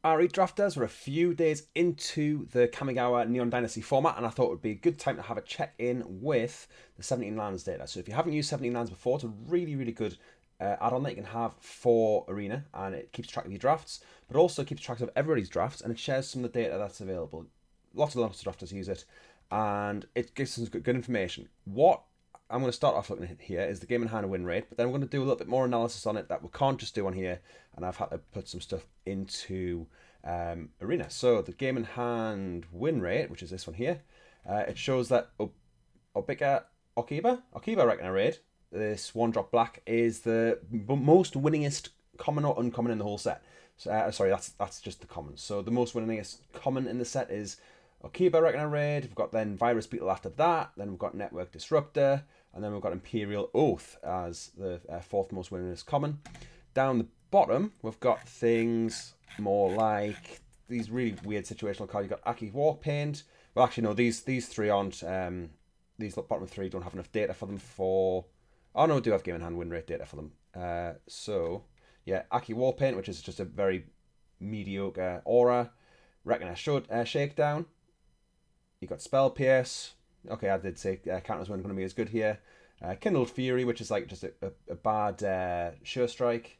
Alright, drafters, we're a few days into the Kamigawa Neon Dynasty format, and I thought it would be a good time to have a check in with the 17 lands data. So if you haven't used 17 lands before, it's a really, really good add-on that you can have for Arena, and it keeps track of your drafts, but also keeps track of everybody's drafts, and it shares some of the data that's available. Lots of drafters use it, and it gives us good information. What I'm going to start off looking at here is the game in hand win rate, but then we're going to do a little bit more analysis on it that we can't just do on here, and I've had to put some stuff into Arena. So the game in hand win rate, which is this one here, it shows that Okiba Reckoner raid, this one drop black, is the most winningest common or uncommon in the whole set. So, sorry, that's just the common. So the most winningest common in the set is Okiba Reckoner raid. We've got then Virus Beetle after that. Then we've got Network Disruptor. And then we've got Imperial Oath as the fourth most winningest common. Down the bottom, we've got things more like these really weird situational cards. You've got Aki Warpaint. Well, actually, no, these three aren't. These bottom three don't have enough data for them for... Oh, no, we do have game in hand win rate data for them. So, yeah, Aki Warpaint, which is just a very mediocre aura. Reckoner Shakedown. You've got Spell Pierce. Okay, I did say counters weren't going to be as good here. Kindled Fury, which is like just a bad Sure Strike.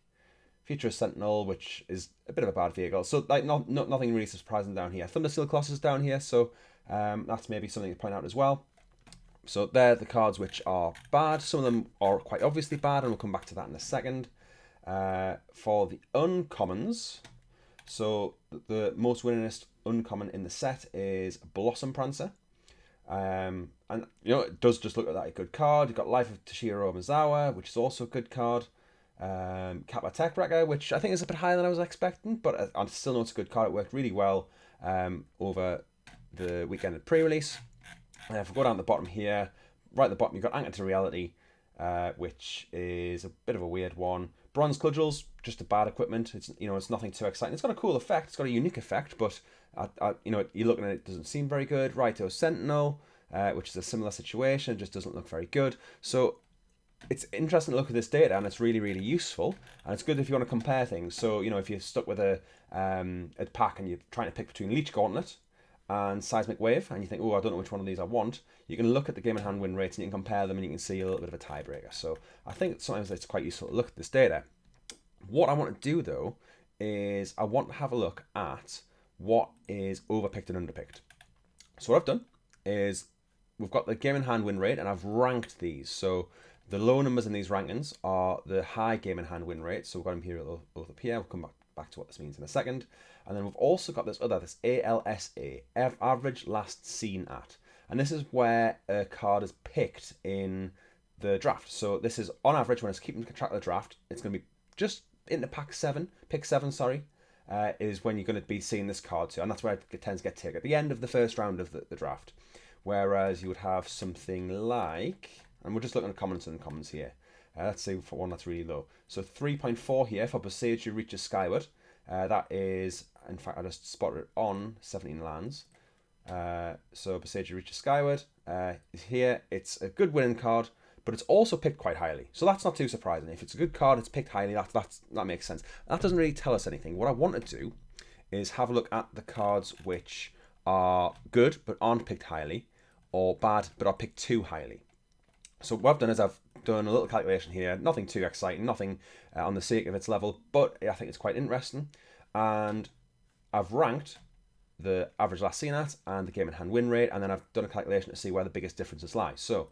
Futurist Sentinel, which is a bit of a bad vehicle. So like nothing really surprising down here. Thundersteel Colossus down here, so that's maybe something to point out as well. So they're the cards which are bad. Some of them are quite obviously bad, and we'll come back to that in a second. For the uncommons, so the most winningest uncommon in the set is Blossom Prancer. And you know, it does just look like that a good card. You've got Life of Toshiro Mizawa, which is also a good card. Kappa Tech Wrecker, which I think is a bit higher than I was expecting, but I still know it's a good card. It worked really well over the weekend of pre-release. If we go down the bottom here, right at the bottom, you've got Anchor to Reality, which is a bit of a weird one. Bronze Cudgels, just a bad equipment. It's nothing too exciting. It's got a cool effect. It's got a unique effect, but you're looking at it, doesn't seem very good. Raito Sentinel, which is a similar situation, just doesn't look very good. So it's interesting to look at this data, and it's really, really useful, and it's good if you want to compare things. So if you're stuck with a pack and you're trying to pick between Leech Gauntlet and Seismic Wave, and you think, oh, I don't know which one of these I want, you can look at the game in hand win rates and you can compare them, and you can see a little bit of a tiebreaker. So I think sometimes it's quite useful to look at this data. What I want to do though is I want to have a look at what is overpicked and underpicked. So what I've done is we've got the game in hand win rate, and I've ranked these. So the low numbers in these rankings are the high game in hand win rate. So we've got Imperial Oath up here. We'll come back to what this means in a second. And then we've also got this ALSA, average last seen at. And this is where a card is picked in the draft. So this is on average when it's keeping track of the draft. It's going to be just into pick 7, is when you're going to be seeing this card too. And that's where it tends to get taken at the end of the first round of the draft. Whereas you would have something like, and we're just looking at commons and uncommons here. Let's say for one that's really low. So 3.4 here for Bosage Who Reaches Skyward. That is, in fact, I just spotted it on 17 lands. So Bosage Who Reaches Skyward. Here, it's a good winning card, but it's also picked quite highly. So that's not too surprising. If it's a good card, it's picked highly, that makes sense. That doesn't really tell us anything. What I want to do is have a look at the cards which are good but aren't picked highly, or bad but are picked too highly. So what I've done is I've done a little calculation here, nothing too exciting, nothing on the sake of its level, but I think it's quite interesting. And I've ranked the average last seen at and the game in hand win rate, and then I've done a calculation to see where the biggest differences lie. So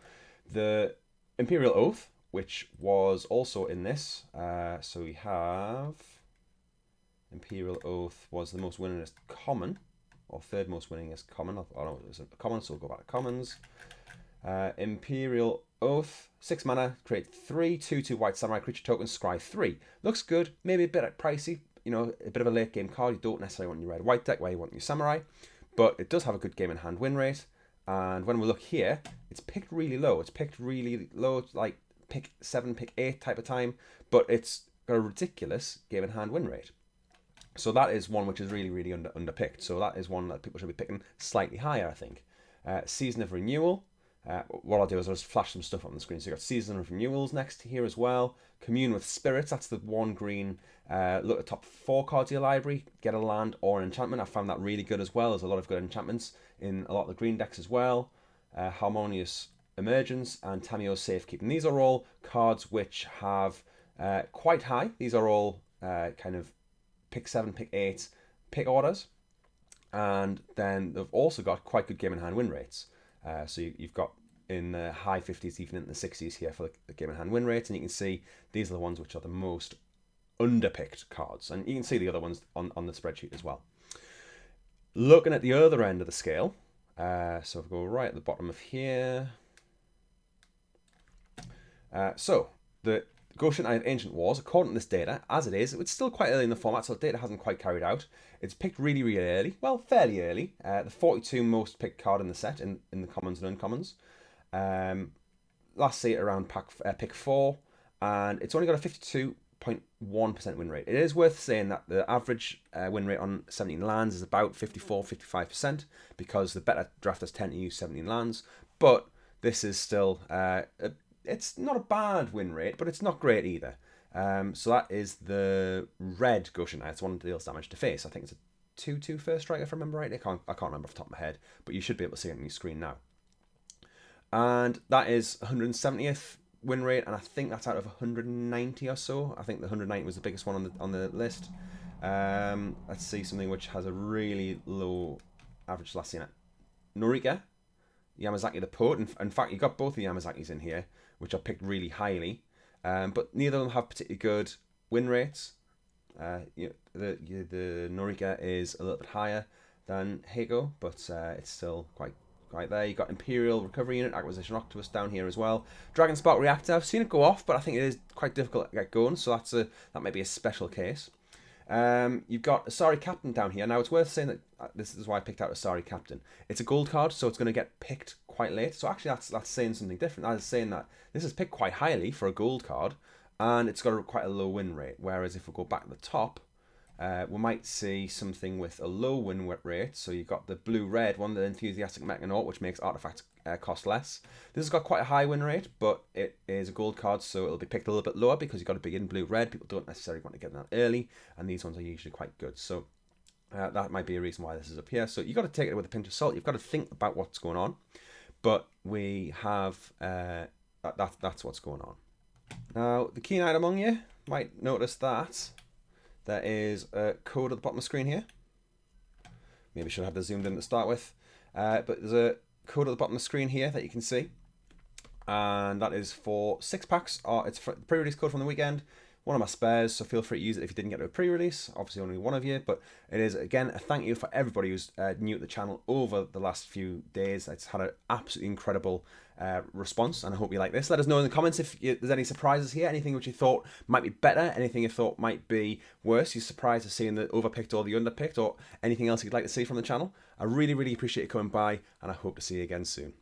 the Imperial Oath, which was also in this, so we have Imperial Oath was the most winningest common, or third most winningest common. I don't know, it was a common, so we'll go back to commons. Imperial Oath, 6 mana, create 3 2/2 white samurai creature tokens, scry 3. Looks good, maybe a bit pricey, a bit of a late game card. You don't necessarily want your red white deck where you want your samurai, but it does have a good game in hand win rate. And when we look here, it's picked really low. It's picked really low, like pick 7, pick 8 type of time, but it's got a ridiculous game in hand win rate. So that is one which is really, really underpicked. So that is one that people should be picking slightly higher, I think. Season of Renewal. What I'll do is I'll just flash some stuff on the screen. So you've got Season of Renewals next here as well. Commune with Spirits, that's the one green. Look at the top 4 cards of your library, get a land or an enchantment. I found that really good as well. There's a lot of good enchantments in a lot of the green decks as well. Harmonious Emergence and Tamio's Safekeeping. These are all cards which have quite high. These are all kind of pick 7, pick 8, pick orders. And then they've also got quite good game in hand win rates. So you've got in the high 50s, even in the 60s here for the game in hand win rates. And you can see these are the ones which are the most underpicked cards. And you can see the other ones on the spreadsheet as well. Looking at the other end of the scale, so if we go right at the bottom of here. So the Goshen Eye of Ancient Wars, according to this data, as it is, it's still quite early in the format, so the data hasn't quite carried out. It's picked really, really early. Well, fairly early. The 42 most picked card in the set in the commons and uncommons. Last see it around pick 4, and it's only got a 52.1% win rate. It is worth saying that the average win rate on 17 lands is about 54-55%, because the better drafters tend to use 17 lands, but this is still... it's not a bad win rate, but it's not great either. So that is the red Goshen Eye. It's one that deals damage to face. I think it's a 2/2 first strike, if I remember right. I can't remember off the top of my head, but you should be able to see it on your screen now. And that is 170th win rate, and I think that's out of 190 or so. I think the 190 was the biggest one on the list. Let's see something which has a really low average last seen at Norika, Yamazaki the Poet. In fact, you've got both the Yamazakis in here, which are picked really highly, but neither of them have particularly good win rates. The Norika is a little bit higher than Heigo, but it's still quite there. You've got Imperial Recovery Unit, Acquisition Octopus down here as well. Dragon Spark Reactor, I've seen it go off, but I think it is quite difficult to get going, so that may be a special case. You've got Asari Captain down here. Now, it's worth saying that this is why I picked out Asari Captain. It's a gold card, so it's going to get picked quite late. So actually, that's saying something different. That is saying that this is picked quite highly for a gold card, and it's got quite a low win rate. Whereas if we go back to the top, we might see something with a low win rate. So you've got the blue-red one, the Enthusiastic Mechanaut, which makes artifacts cost less. This has got quite a high win rate, but it is a gold card, so it'll be picked a little bit lower because you've got to begin blue-red. People don't necessarily want to get that early, and these ones are usually quite good. So that might be a reason why this is up here. So you've got to take it with a pinch of salt. You've got to think about what's going on. But we have... that's what's going on. Now, the keen-eyed among you might notice that there is a code at the bottom of the screen here. Maybe I should have this zoomed in to start with. But there's a code at the bottom of the screen here that you can see. And that is for 6 packs. It's for the pre-release code from the weekend. One of my spares, so feel free to use it if you didn't get to a pre-release. Obviously only one of you, but it is, again, a thank you for everybody who's new to the channel over the last few days. It's had an absolutely incredible response, and I hope you like this. Let us know in the comments if there's any surprises here, anything which you thought might be better, anything you thought might be worse. You're surprised to seeing the overpicked or the underpicked, or anything else you'd like to see from the channel. I really, really appreciate you coming by, and I hope to see you again soon.